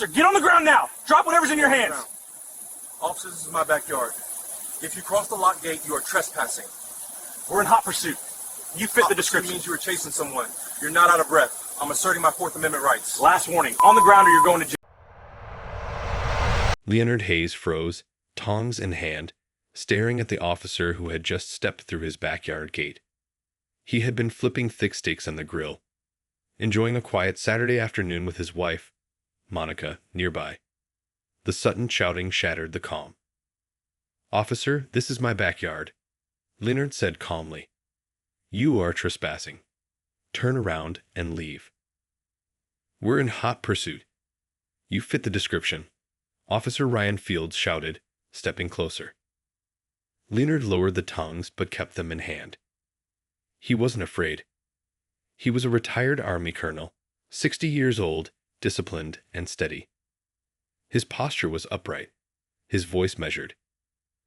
Officer, get on the ground now! Drop whatever's in your hands! Officers, this is my backyard. If you cross the lock gate, you are trespassing. We're in hot pursuit. You fit the description. Means you were chasing someone. You're not out of breath. I'm asserting my Fourth Amendment rights. Last warning. On the ground or you're going to jail. Leonard Hayes froze, tongs in hand, staring at the officer who had just stepped through his backyard gate. He had been flipping thick steaks on the grill, enjoying a quiet Saturday afternoon with his wife, Monica, nearby. The sudden shouting shattered the calm. "Officer, this is my backyard," Leonard said calmly. "You are trespassing. Turn around and leave." "We're in hot pursuit. You fit the description," Officer Ryan Fields shouted, stepping closer. Leonard lowered the tongs but kept them in hand. He wasn't afraid. He was a retired Army colonel, 60 years old, disciplined and steady. His posture was upright, his voice measured.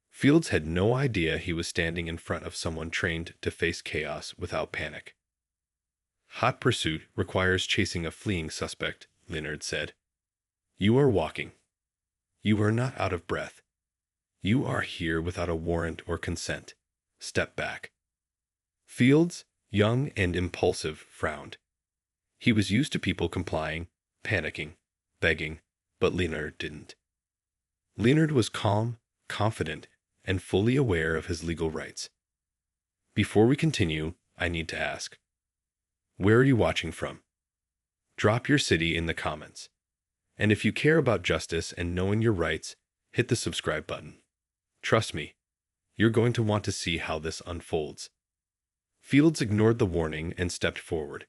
Fields had no idea he was standing in front of someone trained to face chaos without panic. "Hot pursuit requires chasing a fleeing suspect," Leonard said. "You are walking. You are not out of breath. You are here without a warrant or consent. Step back." Fields, young and impulsive, frowned. He was used to people complying, panicking, begging, but Leonard didn't. Leonard was calm, confident, and fully aware of his legal rights. "Before we continue, I need to ask, where are you watching from? Drop your city in the comments. And if you care about justice and knowing your rights, hit the subscribe button. Trust me, you're going to want to see how this unfolds." Fields ignored the warning and stepped forward.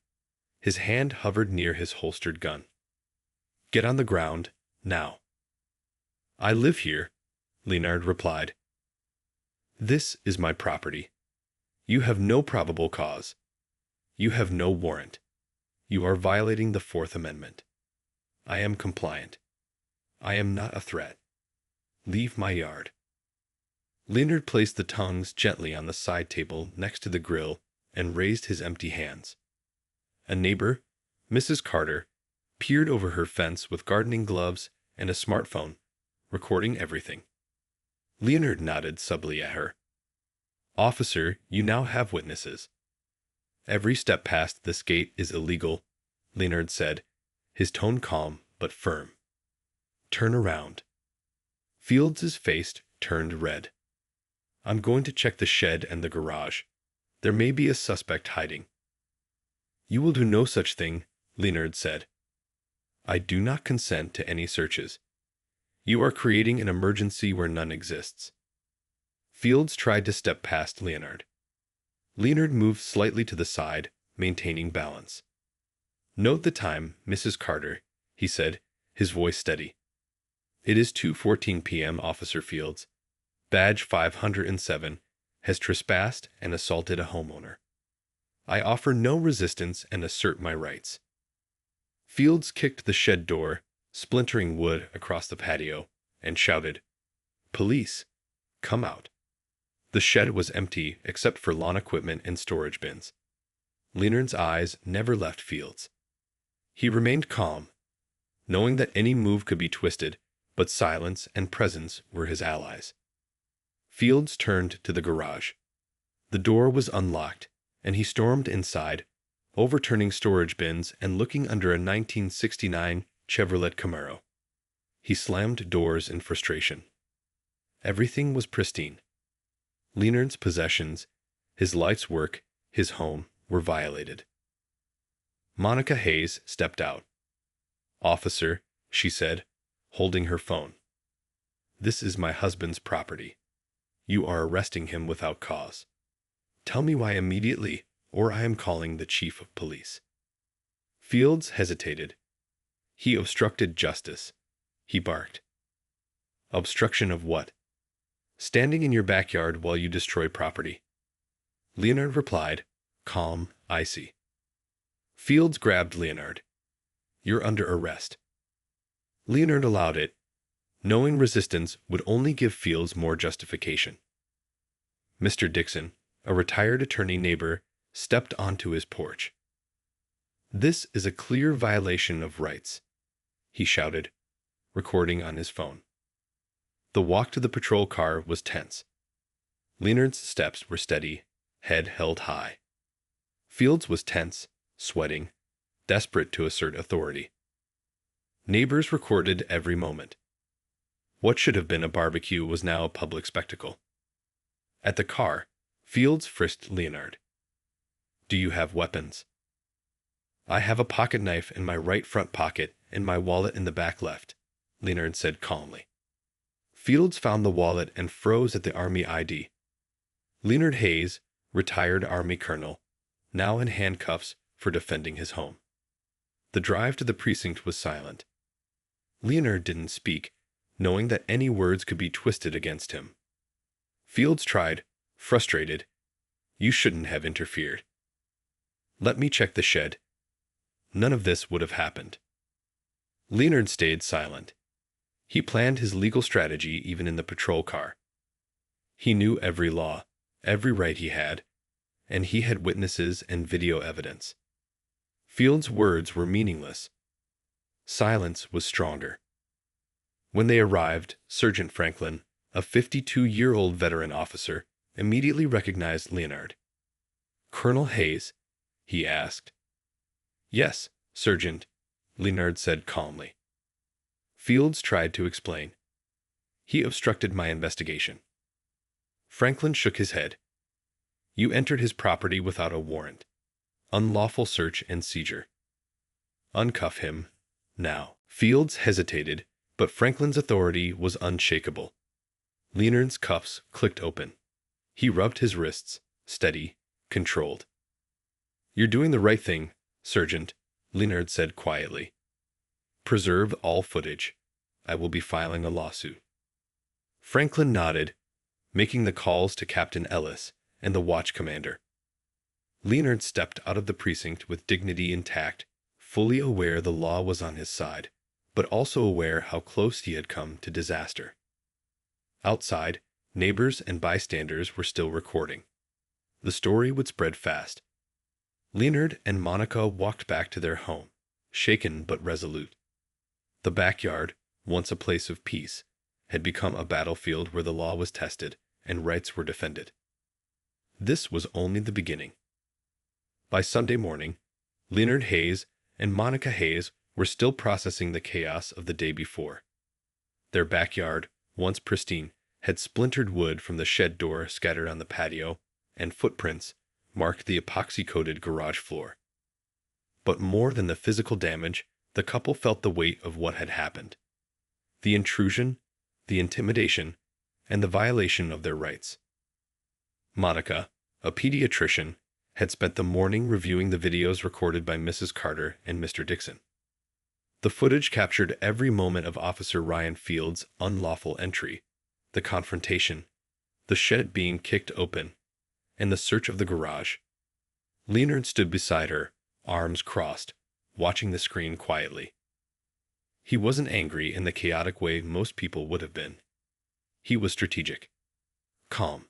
His hand hovered near his holstered gun. "Get on the ground, now." "I live here," Leonard replied. "This is my property. You have no probable cause. You have no warrant. You are violating the Fourth Amendment. I am compliant. I am not a threat. Leave my yard." Leonard placed the tongs gently on the side table next to the grill and raised his empty hands. A neighbor, Mrs. Carter, peered over her fence with gardening gloves and a smartphone, recording everything. Leonard nodded subtly at her. "Officer, you now have witnesses." "Every step past this gate is illegal," Leonard said, his tone calm but firm. "Turn around." Fields' face turned red. "I'm going to check the shed and the garage. There may be a suspect hiding." "You will do no such thing," Leonard said. "I do not consent to any searches. You are creating an emergency where none exists." Fields tried to step past Leonard. Leonard moved slightly to the side, maintaining balance. "Note the time, Mrs. Carter," he said, his voice steady. "It is 2:14 p.m., Officer Fields. Badge 507 has trespassed and assaulted a homeowner. I offer no resistance and assert my rights." Fields kicked the shed door, splintering wood across the patio, and shouted, "Police, come out." The shed was empty except for lawn equipment and storage bins. Leonard's eyes never left Fields. He remained calm, knowing that any move could be twisted, but silence and presence were his allies. Fields turned to the garage. The door was unlocked, and he stormed inside, overturning storage bins and looking under a 1969 Chevrolet Camaro. He slammed doors in frustration. Everything was pristine. Leonard's possessions, his life's work, his home, were violated. Monica Hayes stepped out. "Officer," she said, holding her phone. "This is my husband's property. You are arresting him without cause. Tell me why immediately, or I am calling the chief of police." Fields hesitated. "He obstructed justice," he barked. "Obstruction of what?" "Standing in your backyard while you destroy property." Leonard replied, calm, icy. Fields grabbed Leonard. "You're under arrest." Leonard allowed it, knowing resistance would only give Fields more justification. Mr. Dixon, a retired attorney neighbor, stepped onto his porch. "This is a clear violation of rights," he shouted, recording on his phone. The walk to the patrol car was tense. Leonard's steps were steady, head held high. Fields was tense, sweating, desperate to assert authority. Neighbors recorded every moment. What should have been a barbecue was now a public spectacle. At the car, Fields frisked Leonard. "Do you have weapons?" "I have a pocket knife in my right front pocket and my wallet in the back left," Leonard said calmly. Fields found the wallet and froze at the Army ID. Leonard Hayes, retired Army colonel, now in handcuffs for defending his home. The drive to the precinct was silent. Leonard didn't speak, knowing that any words could be twisted against him. Fields tried, frustrated. "You shouldn't have interfered." "Let me check the shed." None of this would have happened. Leonard stayed silent. He planned his legal strategy even in the patrol car. He knew every law, every right he had, and he had witnesses and video evidence. Fields' words were meaningless. Silence was stronger. When they arrived, Sergeant Franklin, a 52-year-old veteran officer, immediately recognized Leonard. "Colonel Hayes?" he asked. "Yes, Sergeant," Leonard said calmly. Fields tried to explain. "He obstructed my investigation." Franklin shook his head. "You entered his property without a warrant. Unlawful search and seizure. Uncuff him, now." Fields hesitated, but Franklin's authority was unshakable. Leonard's cuffs clicked open. He rubbed his wrists, steady, controlled. "You're doing the right thing, Sergeant," Leonard said quietly. "Preserve all footage. I will be filing a lawsuit." Franklin nodded, making the calls to Captain Ellis and the watch commander. Leonard stepped out of the precinct with dignity intact, fully aware the law was on his side, but also aware how close he had come to disaster. Outside, neighbors and bystanders were still recording. The story would spread fast. Leonard and Monica walked back to their home, shaken but resolute. The backyard, once a place of peace, had become a battlefield where the law was tested and rights were defended. This was only the beginning. By Sunday morning, Leonard Hayes and Monica Hayes were still processing the chaos of the day before. Their backyard, once pristine, had splintered wood from the shed door scattered on the patio, and footprints marked the epoxy-coated garage floor. But more than the physical damage, the couple felt the weight of what had happened. The intrusion, the intimidation, and the violation of their rights. Monica, a pediatrician, had spent the morning reviewing the videos recorded by Mrs. Carter and Mr. Dixon. The footage captured every moment of Officer Ryan Fields' unlawful entry, the confrontation, the shed being kicked open, and the search of the garage. Leonard stood beside her, arms crossed, watching the screen quietly. He wasn't angry in the chaotic way most people would have been. He was strategic. Calm.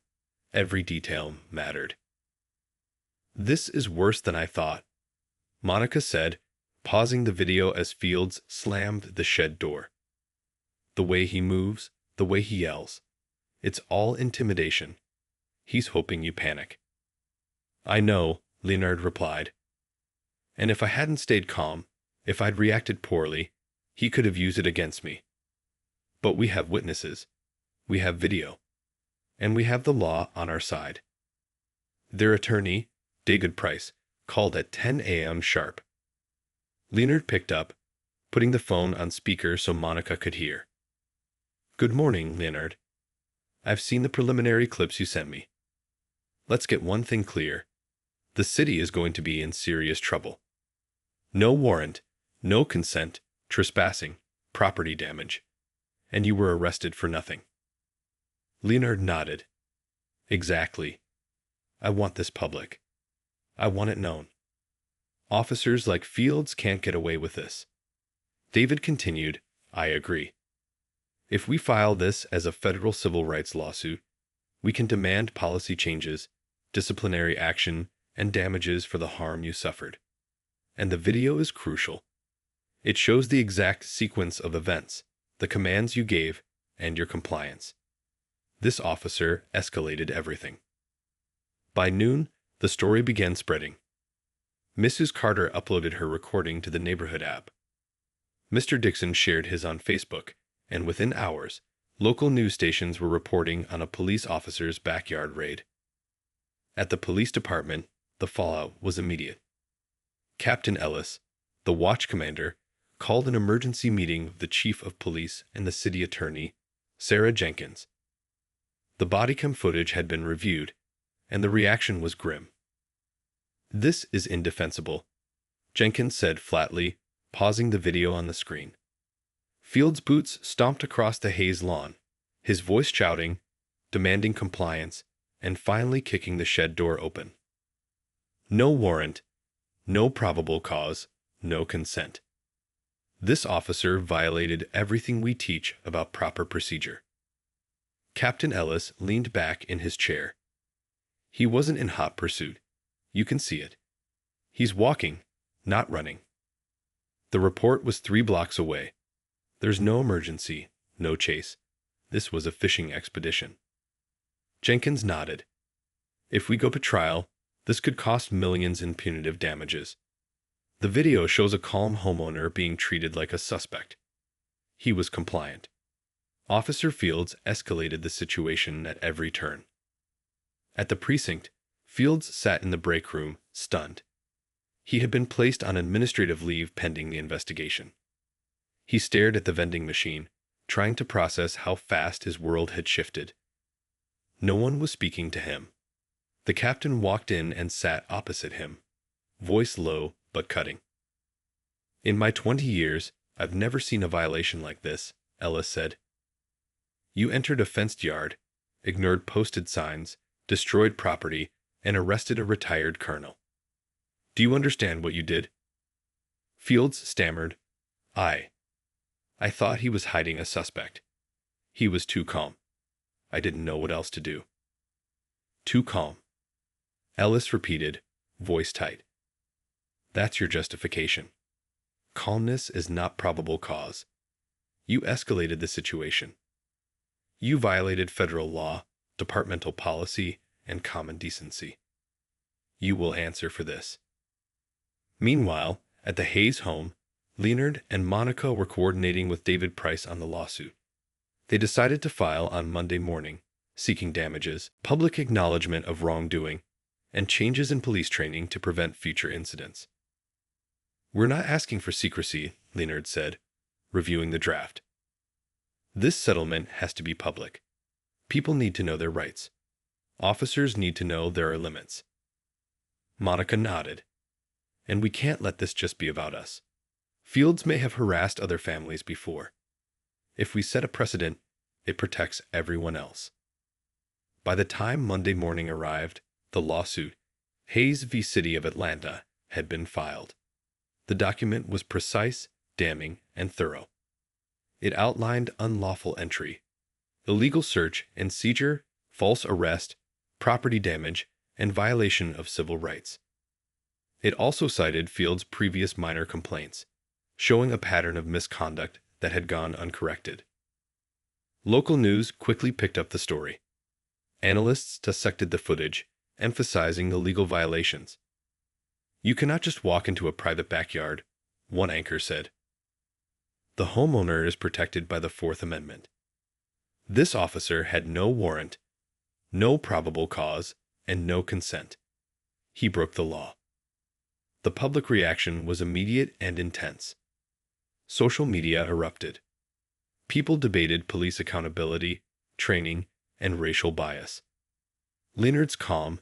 Every detail mattered. "This is worse than I thought," Monica said, pausing the video as Fields slammed the shed door. "The way he moves, the way he yells. It's all intimidation. He's hoping you panic." "I know," Leonard replied. "And if I hadn't stayed calm, if I'd reacted poorly, he could have used it against me. But we have witnesses. We have video. And we have the law on our side." Their attorney, David Price, called at 10 a.m. sharp. Leonard picked up, putting the phone on speaker so Monica could hear. "Good morning, Leonard. I've seen the preliminary clips you sent me. Let's get one thing clear. The city is going to be in serious trouble. No warrant, no consent, trespassing, property damage. And you were arrested for nothing." Leonard nodded. "Exactly. I want this public. I want it known. Officers like Fields can't get away with this." David continued, "I agree. If we file this as a federal civil rights lawsuit, we can demand policy changes, disciplinary action, and damages for the harm you suffered. And the video is crucial. It shows the exact sequence of events, the commands you gave, and your compliance. This officer escalated everything. By noon, the story began spreading. Mrs. Carter uploaded her recording to the neighborhood app. Mr. Dixon shared his on Facebook, and within hours, local news stations were reporting on a police officer's backyard raid. At the police department, the fallout was immediate. Captain Ellis, the watch commander, called an emergency meeting with the chief of police and the city attorney, Sarah Jenkins. The bodycam footage had been reviewed, and the reaction was grim. "This is indefensible," Jenkins said flatly, pausing the video on the screen. Field's boots stomped across the Hayes lawn, his voice shouting, demanding compliance, and finally kicking the shed door open. No warrant, no probable cause, no consent. This officer violated everything we teach about proper procedure. Captain Ellis leaned back in his chair. He wasn't in hot pursuit. You can see it. He's walking, not running. The report was 3 blocks away. There's no emergency, no chase. This was a fishing expedition. Jenkins nodded. If we go to trial, this could cost millions in punitive damages. The video shows a calm homeowner being treated like a suspect. He was compliant. Officer Fields escalated the situation at every turn. At the precinct, Fields sat in the break room, stunned. He had been placed on administrative leave pending the investigation. He stared at the vending machine, trying to process how fast his world had shifted. No one was speaking to him. The captain walked in and sat opposite him, voice low but cutting. "In my 20 years, I've never seen a violation like this," Ellis said. "You entered a fenced yard, ignored posted signs, destroyed property, and arrested a retired colonel. Do you understand what you did?" Fields stammered, I thought he was hiding a suspect. He was too calm. I didn't know what else to do." "Too calm," Ellis repeated, voice tight. "That's your justification. Calmness is not probable cause. You escalated the situation. You violated federal law, departmental policy, and common decency. You will answer for this." Meanwhile, at the Hayes home, Leonard and Monica were coordinating with David Price on the lawsuit. They decided to file on Monday morning, seeking damages, public acknowledgement of wrongdoing, and changes in police training to prevent future incidents. "We're not asking for secrecy," Leonard said, reviewing the draft. "This settlement has to be public. People need to know their rights. Officers need to know there are limits." Monica nodded. "And we can't let this just be about us. Fields may have harassed other families before. If we set a precedent, it protects everyone else." By the time Monday morning arrived, the lawsuit, Hayes v. City of Atlanta, had been filed. The document was precise, damning, and thorough. It outlined unlawful entry, illegal search and seizure, false arrest, property damage, and violation of civil rights. It also cited Fields' previous minor complaints, showing a pattern of misconduct that had gone uncorrected. Local news quickly picked up the story. Analysts dissected the footage, emphasizing the legal violations. "You cannot just walk into a private backyard," one anchor said. "The homeowner is protected by the Fourth Amendment. This officer had no warrant, no probable cause, and no consent. He broke the law." The public reaction was immediate and intense. Social media erupted. People debated police accountability, training, and racial bias. Leonard's calm,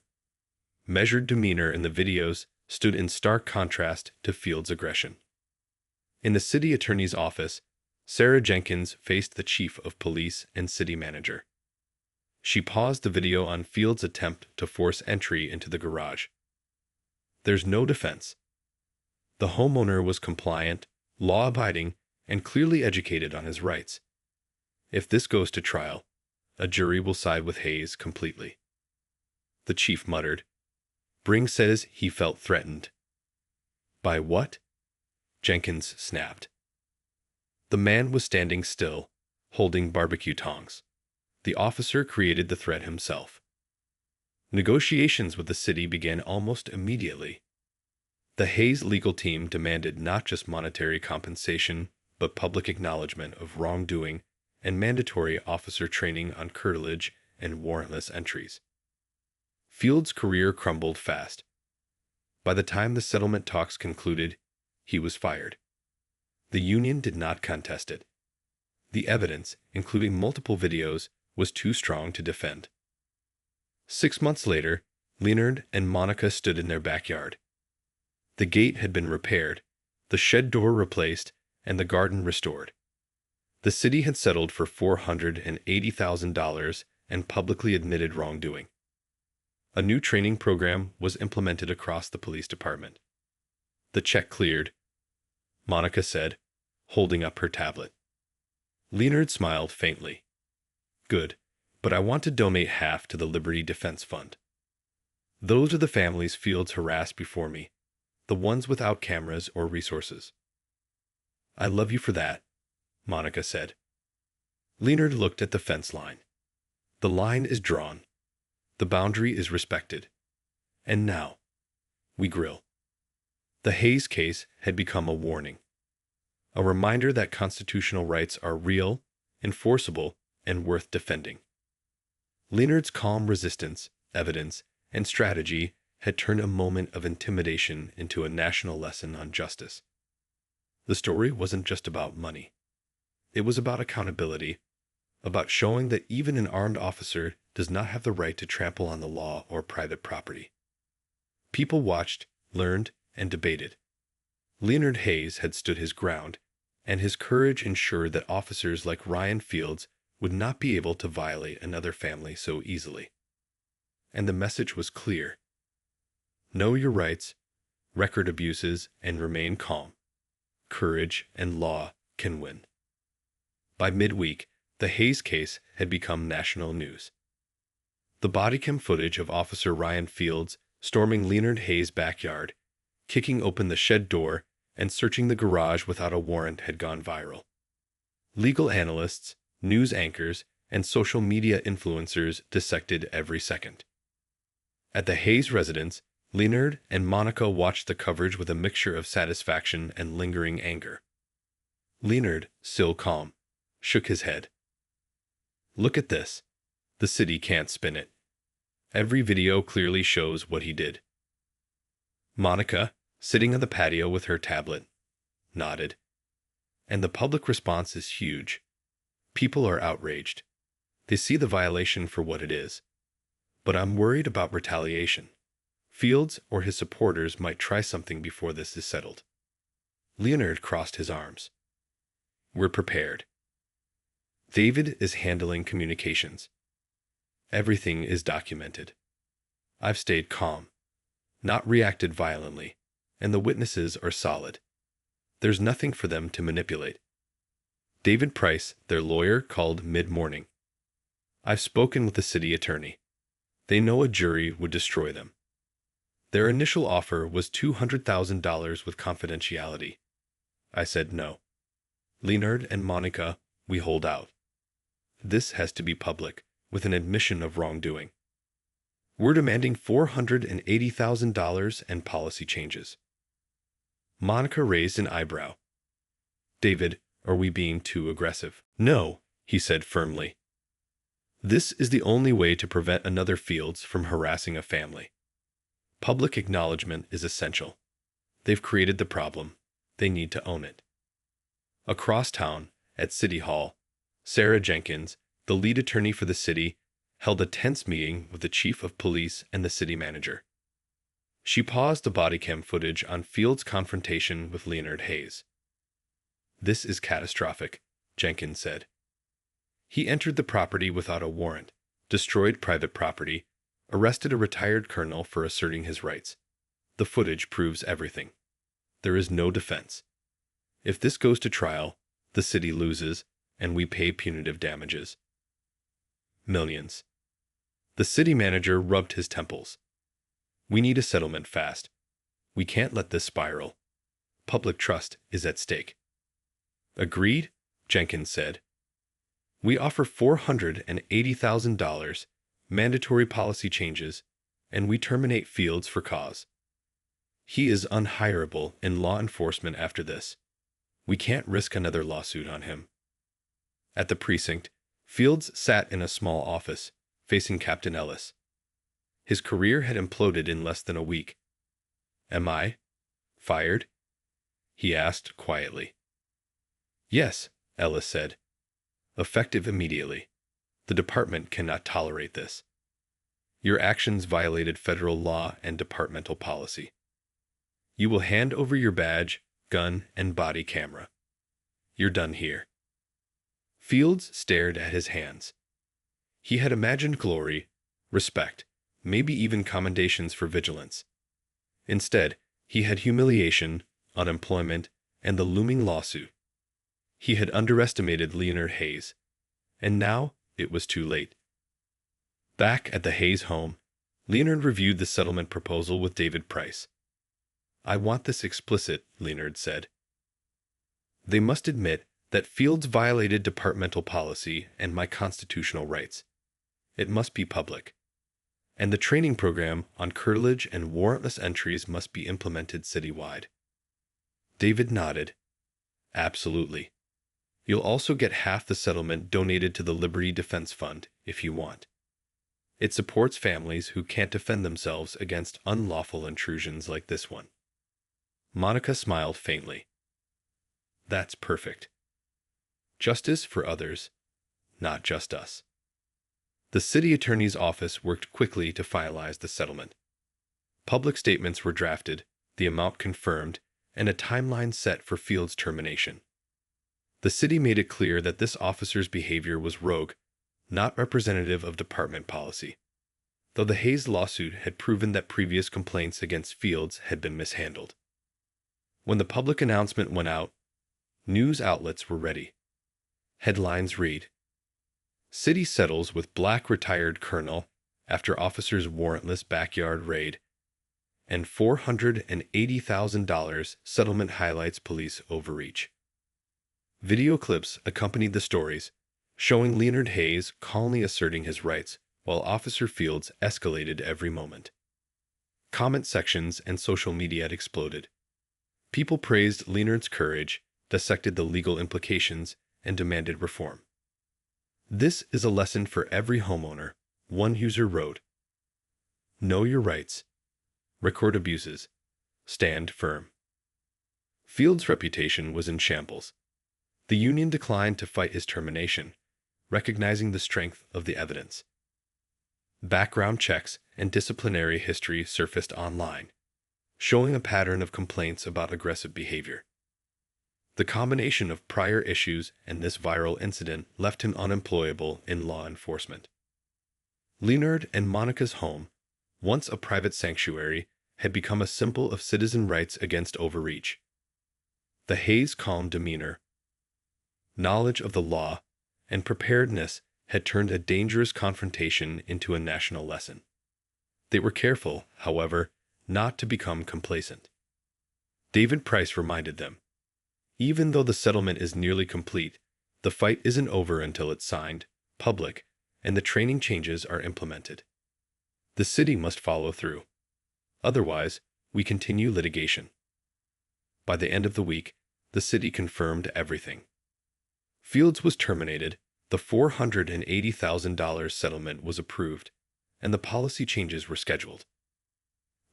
measured demeanor in the videos stood in stark contrast to Fields' aggression. In the city attorney's office, Sarah Jenkins faced the chief of police and city manager. She paused the video on Fields' attempt to force entry into the garage. There's no defense. The homeowner was compliant, law-abiding, and clearly educated on his rights. If this goes to trial, a jury will side with Hayes completely. The chief muttered. Bring says he felt threatened. By what? Jenkins snapped. The man was standing still, holding barbecue tongs. The officer created the threat himself. Negotiations with the city began almost immediately. The Hayes legal team demanded not just monetary compensation, but public acknowledgement of wrongdoing and mandatory officer training on curtilage and warrantless entries. Field's career crumbled fast. By the time the settlement talks concluded, he was fired. The union did not contest it. The evidence, including multiple videos, was too strong to defend. 6 months later, Leonard and Monica stood in their backyard. The gate had been repaired, the shed door replaced, and the garden restored. The city had settled for $480,000 and publicly admitted wrongdoing. A new training program was implemented across the police department. The check cleared, Monica said, holding up her tablet. Leonard smiled faintly. Good, but I want to donate half to the Liberty Defense Fund. Those are the families Fields harassed before me, the ones without cameras or resources. I love you for that, Monica said. Leonard looked at the fence line. The line is drawn. The boundary is respected. And now, we grill. The Hayes case had become a warning. A reminder that constitutional rights are real, enforceable, and worth defending. Leonard's calm resistance, evidence, and strategy had turned a moment of intimidation into a national lesson on justice. The story wasn't just about money. It was about accountability, about showing that even an armed officer does not have the right to trample on the law or private property. People watched, learned, and debated. Leonard Hayes had stood his ground, and his courage ensured that officers like Ryan Fields would not be able to violate another family so easily. And the message was clear. Know your rights, record abuses, and remain calm. Courage and law can win. By midweek, the Hayes case had become national news. The bodycam footage of Officer Ryan Fields storming Leonard Hayes' backyard, kicking open the shed door, and searching the garage without a warrant had gone viral. Legal analysts, news anchors, and social media influencers dissected every second. At the Hayes residence, Leonard and Monica watched the coverage with a mixture of satisfaction and lingering anger. Leonard, still calm, shook his head. Look at this. The city can't spin it. Every video clearly shows what he did. Monica, sitting on the patio with her tablet, nodded. And the public response is huge. People are outraged. They see the violation for what it is. But I'm worried about retaliation. Fields or his supporters might try something before this is settled. Leonard crossed his arms. We're prepared. David is handling communications. Everything is documented. I've stayed calm, not reacted violently, and the witnesses are solid. There's nothing for them to manipulate. David Price, their lawyer, called mid-morning. I've spoken with the city attorney. They know a jury would destroy them. Their initial offer was $200,000 with confidentiality. I said no. Leonard and Monica, we hold out. This has to be public, with an admission of wrongdoing. We're demanding $480,000 and policy changes. Monica raised an eyebrow. David, are we being too aggressive? No, he said firmly. This is the only way to prevent another Fields from harassing a family. Public acknowledgement is essential. They've created the problem. They need to own it. Across town, at City Hall, Sarah Jenkins, the lead attorney for the city, held a tense meeting with the chief of police and the city manager. She paused the bodycam footage on Fields' confrontation with Leonard Hayes. This is catastrophic, Jenkins said. He entered the property without a warrant, destroyed private property, arrested a retired colonel for asserting his rights. The footage proves everything. There is no defense. If this goes to trial, the city loses, and we pay punitive damages. Millions. The city manager rubbed his temples. We need a settlement fast. We can't let this spiral. Public trust is at stake. Agreed? Jenkins said. We offer $480,000, mandatory policy changes, and we terminate Fields for cause. He is unhireable in law enforcement after this. We can't risk another lawsuit on him. At the precinct, Fields sat in a small office, facing Captain Ellis. His career had imploded in less than a week. Am I fired? He asked quietly. Yes, Ellis said. Effective immediately. The department cannot tolerate this. Your actions violated federal law and departmental policy. You will hand over your badge, gun, and body camera. You're done here. Fields stared at his hands. He had imagined glory, respect, maybe even commendations for vigilance. Instead, he had humiliation, unemployment, and the looming lawsuit. He had underestimated Leonard Hayes, and now it was too late. Back at the Hayes home, Leonard reviewed the settlement proposal with David Price. I want this explicit, Leonard said. They must admit that Fields violated departmental policy and my constitutional rights. It must be public. And the training program on curtilage and warrantless entries must be implemented citywide. David nodded. Absolutely. You'll also get half the settlement donated to the Liberty Defense Fund if you want. It supports families who can't defend themselves against unlawful intrusions like this one. Monica smiled faintly. That's perfect. Justice for others, not just us. The city attorney's office worked quickly to finalize the settlement. Public statements were drafted, the amount confirmed, and a timeline set for Fields' termination. The city made it clear that this officer's behavior was rogue, not representative of department policy, though the Hayes lawsuit had proven that previous complaints against Fields had been mishandled. When the public announcement went out, news outlets were ready. Headlines read, City settles with black retired colonel after officer's warrantless backyard raid, and $480,000 settlement highlights police overreach. Video clips accompanied the stories, showing Leonard Hayes calmly asserting his rights while Officer Fields escalated every moment. Comment sections and social media had exploded. People praised Leonard's courage, dissected the legal implications, and demanded reform. This is a lesson for every homeowner, one user wrote. Know your rights. Record abuses. Stand firm. Fields' reputation was in shambles. The union declined to fight his termination, recognizing the strength of the evidence. Background checks and disciplinary history surfaced online, showing a pattern of complaints about aggressive behavior. The combination of prior issues and this viral incident left him unemployable in law enforcement. Leonard and Monica's home, once a private sanctuary, had become a symbol of citizen rights against overreach. The Hayes' calm demeanor, knowledge of the law, and preparedness had turned a dangerous confrontation into a national lesson. They were careful, however, not to become complacent. David Price reminded them, even though the settlement is nearly complete, the fight isn't over until it's signed, public, and the training changes are implemented. The city must follow through. Otherwise, we continue litigation. By the end of the week, the city confirmed everything. Fields was terminated, the $480,000 settlement was approved, and the policy changes were scheduled.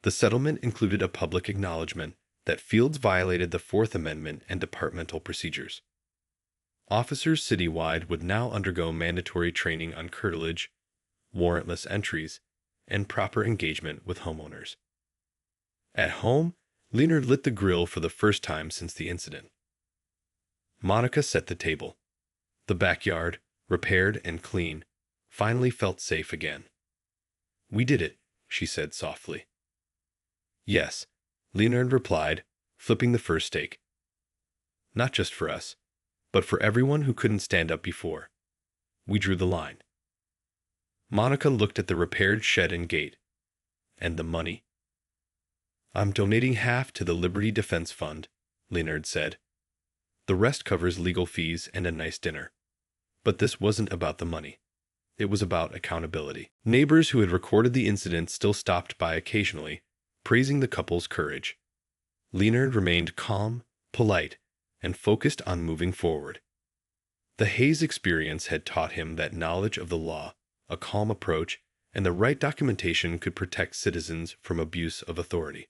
The settlement included a public acknowledgement that Fields violated the Fourth Amendment and departmental procedures. Officers citywide would now undergo mandatory training on curtilage, warrantless entries, and proper engagement with homeowners. At home, Leonard lit the grill for the first time since the incident. Monica set the table. The backyard, repaired and clean, finally felt safe again. We did it, she said softly. Yes, Leonard replied, flipping the first steak. Not just for us, but for everyone who couldn't stand up before. We drew the line. Monica looked at the repaired shed and gate. And the money? I'm donating half to the Liberty Defense Fund, Leonard said. The rest covers legal fees and a nice dinner. But this wasn't about the money. It was about accountability. Neighbors who had recorded the incident still stopped by occasionally, praising the couple's courage. Leonard remained calm, polite, and focused on moving forward. The Hayes experience had taught him that knowledge of the law, a calm approach, and the right documentation could protect citizens from abuse of authority.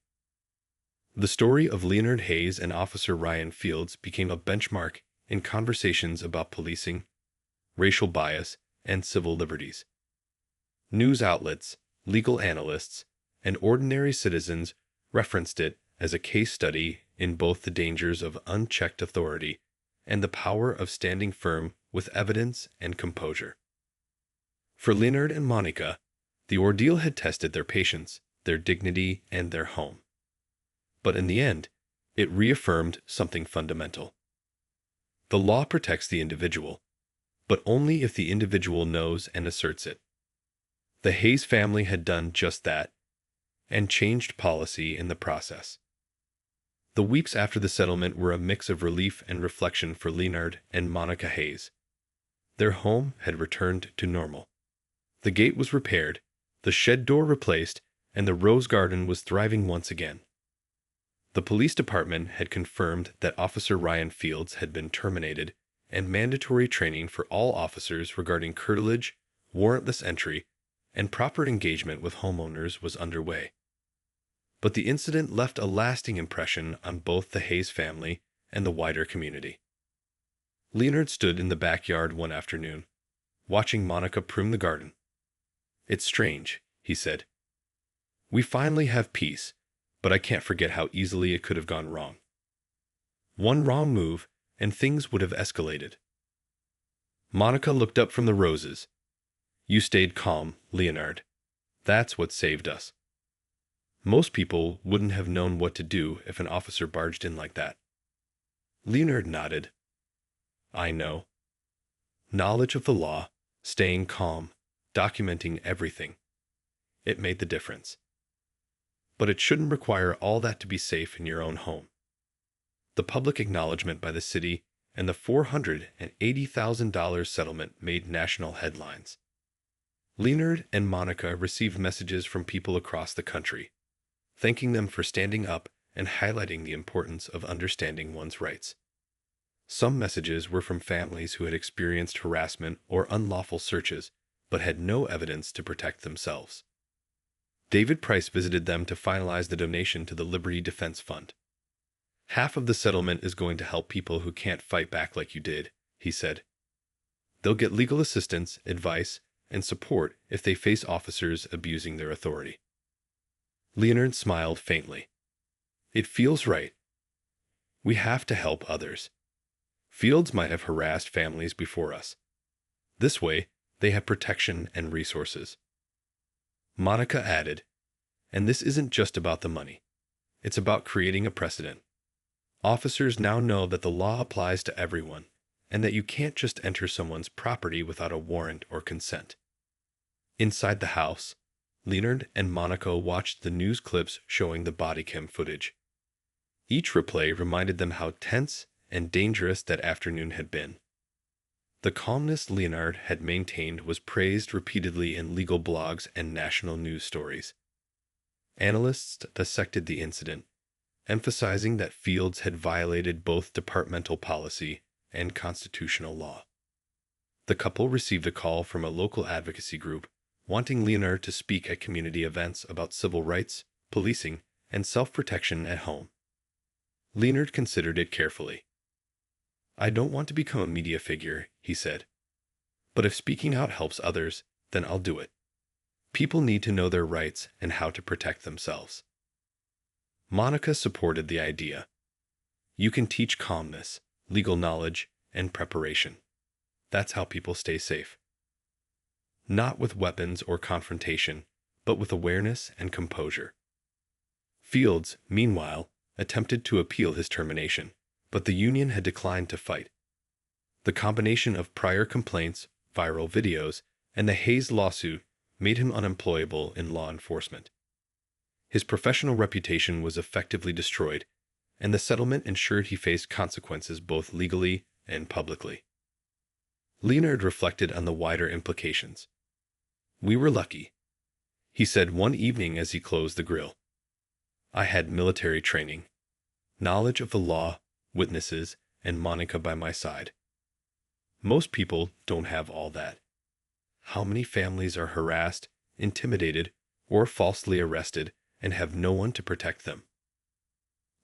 The story of Leonard Hayes and Officer Ryan Fields became a benchmark in conversations about policing, racial bias, and civil liberties. News outlets, legal analysts, and ordinary citizens referenced it as a case study in both the dangers of unchecked authority and the power of standing firm with evidence and composure. For Leonard and Monica, the ordeal had tested their patience, their dignity, and their home. But in the end, it reaffirmed something fundamental. The law protects the individual, but only if the individual knows and asserts it. The Hayes family had done just that, and changed policy in the process. The weeks after the settlement were a mix of relief and reflection for Leonard and Monica Hayes. Their home had returned to normal. The gate was repaired, the shed door replaced, and the rose garden was thriving once again. The police department had confirmed that Officer Ryan Fields had been terminated, and mandatory training for all officers regarding curtilage, warrantless entry, and proper engagement with homeowners was underway. But the incident left a lasting impression on both the Hayes family and the wider community. Leonard stood in the backyard one afternoon, watching Monica prune the garden. "It's strange," he said. "We finally have peace, but I can't forget how easily it could have gone wrong. One wrong move, and things would have escalated." Monica looked up from the roses. "You stayed calm, Leonard. That's what saved us. Most people wouldn't have known what to do if an officer barged in like that." Leonard nodded. "I know. Knowledge of the law, staying calm, documenting everything. It made the difference. But it shouldn't require all that to be safe in your own home." The public acknowledgement by the city and the $480,000 settlement made national headlines. Leonard and Monica received messages from people across the country, thanking them for standing up and highlighting the importance of understanding one's rights. Some messages were from families who had experienced harassment or unlawful searches, but had no evidence to protect themselves. David Price visited them to finalize the donation to the Liberty Defense Fund. "Half of the settlement is going to help people who can't fight back like you did," he said. "They'll get legal assistance, advice, and support if they face officers abusing their authority." Leonard smiled faintly. "It feels right. We have to help others. Fields might have harassed families before us. This way, they have protection and resources." Monica added, "And this isn't just about the money. It's about creating a precedent. Officers now know that the law applies to everyone, and that you can't just enter someone's property without a warrant or consent." Inside the house, Leonard and Monica watched the news clips showing the Bodycam footage. Each replay reminded them how tense and dangerous that afternoon had been. The calmness Leonard had maintained was praised repeatedly in legal blogs and national news stories. Analysts dissected the incident, emphasizing that Fields had violated both departmental policy and constitutional law. The couple received a call from a local advocacy group wanting Leonard to speak at community events about civil rights, policing, and self-protection at home. Leonard considered it carefully. "I don't want to become a media figure," he said. "But if speaking out helps others, then I'll do it. People need to know their rights and how to protect themselves." Monica supported the idea. "You can teach calmness, legal knowledge, and preparation. That's how people stay safe. Not with weapons or confrontation, but with awareness and composure." Fields, meanwhile, attempted to appeal his termination, but the union had declined to fight. The combination of prior complaints, viral videos, and the Hayes lawsuit made him unemployable in law enforcement. His professional reputation was effectively destroyed, and the settlement ensured he faced consequences both legally and publicly. Leonard reflected on the wider implications. "We were lucky," he said one evening as he closed the grill. "I had military training, knowledge of the law, witnesses, and Monica by my side. Most people don't have all that. How many families are harassed, intimidated, or falsely arrested and have no one to protect them?"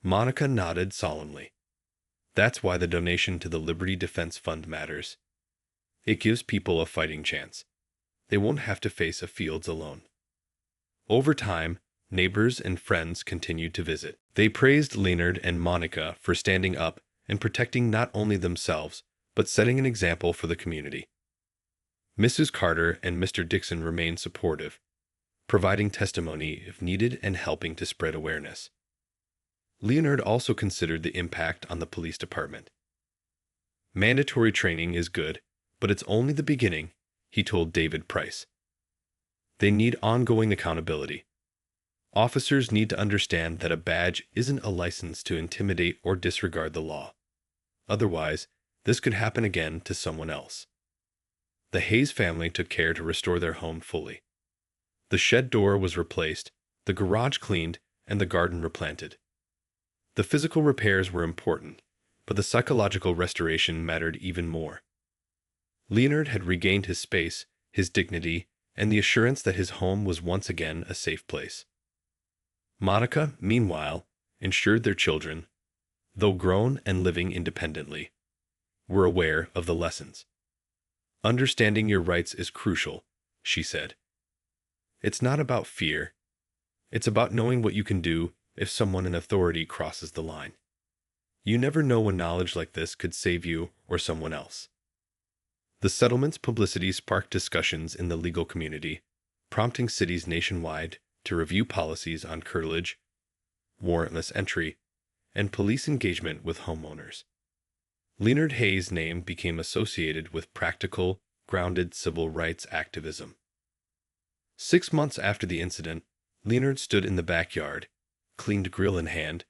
Monica nodded solemnly. "That's why the donation to the Liberty Defense Fund matters. It gives people a fighting chance. They won't have to face a fields alone." Over time, neighbors and friends continued to visit. They praised Leonard and Monica for standing up and protecting not only themselves, but setting an example for the community. Mrs. Carter and Mr. Dixon remained supportive, providing testimony if needed and helping to spread awareness. Leonard also considered the impact on the police department. "Mandatory training is good, but it's only the beginning," he told David Price. "They need ongoing accountability. Officers need to understand that a badge isn't a license to intimidate or disregard the law. Otherwise, this could happen again to someone else." The Hayes family took care to restore their home fully. The shed door was replaced, the garage cleaned, and the garden replanted. The physical repairs were important, but the psychological restoration mattered even more. Leonard had regained his space, his dignity, and the assurance that his home was once again a safe place. Monica, meanwhile, ensured their children, though grown and living independently, were aware of the lessons. "Understanding your rights is crucial," she said. "It's not about fear. It's about knowing what you can do if someone in authority crosses the line. You never know when knowledge like this could save you or someone else." The settlement's publicity sparked discussions in the legal community, prompting cities nationwide to review policies on curtilage, warrantless entry, and police engagement with homeowners. Leonard Hayes' name became associated with practical, grounded civil rights activism. 6 months after the incident, Leonard stood in the backyard, cleaned grill in hand,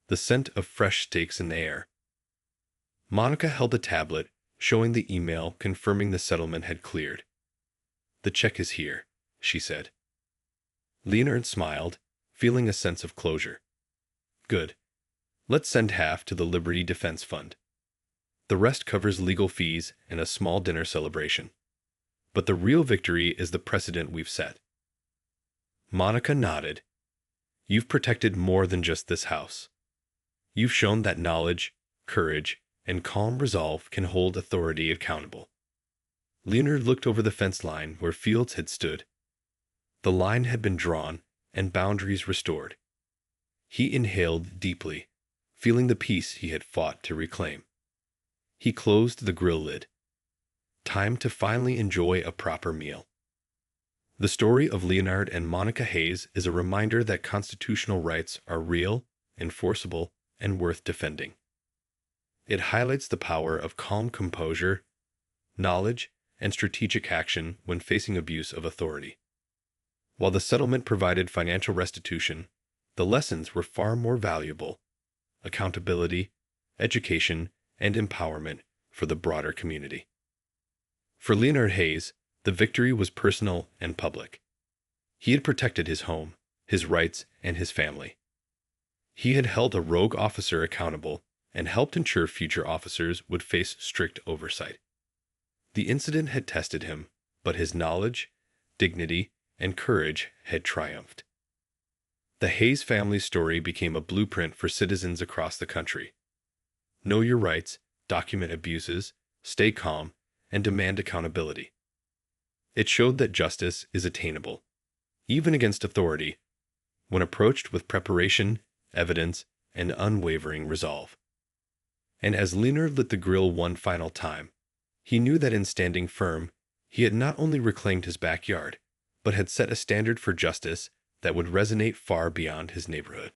the scent of fresh steaks in the air. Monica held a tablet, showing the email confirming the settlement had cleared. "The check is here," she said. Leonard smiled, feeling a sense of closure. "Good. Let's send half to the Liberty Defense Fund. The rest covers legal fees and a small dinner celebration. But the real victory is the precedent we've set." Monica nodded. "You've protected more than just this house. You've shown that knowledge, courage, and calm resolve can hold authority accountable." Leonard looked over the fence line where Fields had stood. The line had been drawn and boundaries restored. He inhaled deeply, feeling the peace he had fought to reclaim. He closed the grill lid. Time to finally enjoy a proper meal. The story of Leonard and Monica Hayes is a reminder that constitutional rights are real, enforceable, and worth defending. It highlights the power of calm composure, knowledge, and strategic action when facing abuse of authority. While the settlement provided financial restitution, the lessons were far more valuable: accountability, education, and empowerment for the broader community. For Leonard Hayes, the victory was personal and public. He had protected his home, his rights, and his family. He had held a rogue officer accountable and helped ensure future officers would face strict oversight. The incident had tested him, but his knowledge, dignity, and courage had triumphed. The Hayes family's story became a blueprint for citizens across the country. Know your rights, document abuses, stay calm, and demand accountability. It showed that justice is attainable, even against authority, when approached with preparation, evidence, and unwavering resolve. And as Leonard lit the grill one final time, he knew that in standing firm, he had not only reclaimed his backyard, but had set a standard for justice that would resonate far beyond his neighborhood.